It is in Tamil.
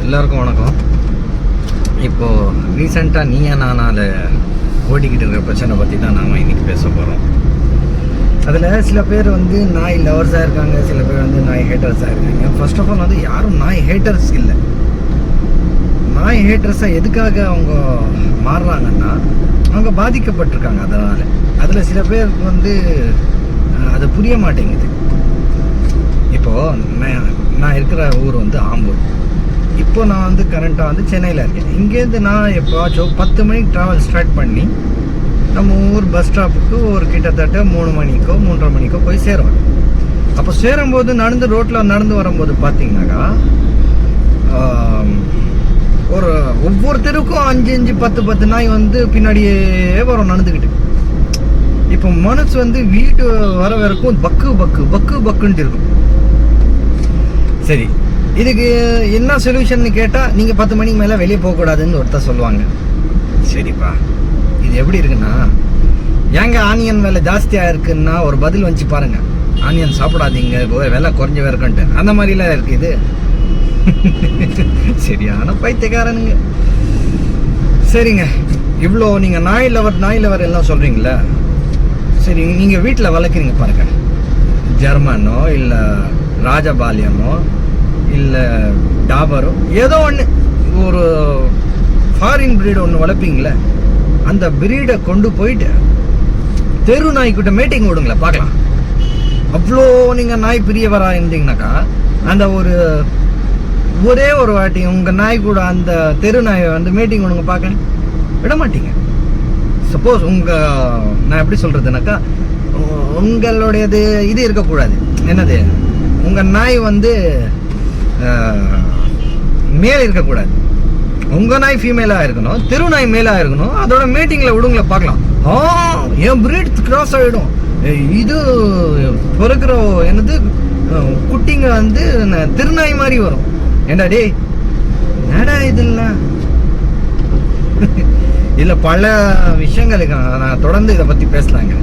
எல்லாருக்கும் வணக்கம். இப்போது ரீசெண்டாக நீயா நானால் ஓடிக்கிட்டு இருக்கிற பிரச்சனை பற்றி தான் நாம் இன்றைக்கி பேச போகிறோம். அதில் சில பேர் வந்து நாய் லவர்ஸாக இருக்காங்க, சில பேர் வந்து நாய் ஹேட்டர்ஸாக இருக்காங்க. ஃபர்ஸ்ட் ஆஃப் ஆல் வந்து யாரும் நாய் ஹேட்டர்ஸ் இல்லை. நாய் ஹேட்டர்ஸாக எதுக்காக அவங்க மாறுறாங்கன்னா அவங்க பாதிக்கப்பட்டிருக்காங்க. அதனால் அதில் சில பேருக்கு வந்து அது புரிய மாட்டேங்குது. இப்போது நான் இருக்கிற ஊர் வந்து ஆம்பூர். இப்போ நான் வந்து கரண்ட்டாக வந்து சென்னையில் இருக்கேன். இங்கேருந்து நான் எப்போச்சும் 10 மணிக்கு ட்ராவல் ஸ்டார்ட் பண்ணி நம்ம ஊர் பஸ் ஸ்டாப்புக்கு ஒரு கிட்டத்தட்ட 3 மணிக்கோ 3:30 மணிக்கோ போய் சேருவேன். அப்போ சேரும்போது ரோட்டில் நடந்து வரும்போது பார்த்தீங்கன்னாக்கா ஒரு ஒவ்வொரு தெருவுக்கும் 5 10 நாய் வந்து பின்னாடியே வரும் நடந்துக்கிட்டு. இப்போ மனசு வந்து வீட்டு வர வரைக்கும் பக்குன்ட்டு இருக்கும். சரி, இதுக்கு என்ன சொல்யூஷன் கேட்டால் நீங்கள் 10 மணிக்கு மேலே வெளியே போகக்கூடாதுன்னு ஒருத்தர் சொல்லுவாங்க. சரிப்பா, இது எப்படி இருக்குன்னா, ஏங்க ஆனியன் விலை ஜாஸ்தியாக இருக்குன்னா ஒரு பதில் வச்சு பாருங்கள். ஆனியன் சாப்பிடாதீங்க, விலை குறைஞ்ச இருக்குன்ட்டு. அந்த மாதிரிலாம் இருக்குது இது. சரியான பைத்தியக்காரனுங்க. சரிங்க, இவ்வளோ நீங்கள் நாய் லவர் எல்லாம் சொல்கிறீங்களே, சரி நீங்கள் வீட்டில் வளர்க்குறீங்க பாருங்கள். ஜெர்மனோ இல்லை ராஜபாளையமோ இல்லை டாபரோ ஏதோ ஒன்று, ஒரு ஃபாரின் பிரீடு ஒன்று வளர்ப்பீங்களே, அந்த பிரீடை கொண்டு போயிட்டு தெரு நாய்க்கிட்ட மீட்டிங் விடுங்களேன் பார்க்கலாம். அவ்வளோ நீங்கள் நாய் பிரியவராக இருந்தீங்கன்னாக்கா அந்த ஒரே ஒரு வாட்டி உங்கள் நாய் கூட அந்த தெரு நாயை வந்து மீட்டிங் விடுங்க பார்க்க விட மாட்டீங்க. சப்போஸ் நான் எப்படி சொல்கிறதுனாக்கா, உங்களுடையது இது இருக்கக்கூடாது. என்னது, உங்கள் நாய் வந்து மேலே இருக்கக்கூடாது. உங்கள் நாய் ஃபீமேலாக இருக்கணும், தெரு நாய் மேலாக இருக்கணும். அதோட மீட்டிங்கில் விடுங்கள பார்க்கலாம். என் பிரீட் கிராஸ் ஆகிடும். இது பிறக்கிற என்னது குட்டிங்க வந்து திருநாய் மாதிரி வரும். ஏண்டா டே என்னடா இது இல்லை பல விஷயங்களுக்கு நான் தொடர்ந்து இதை பற்றி பேசலாங்க.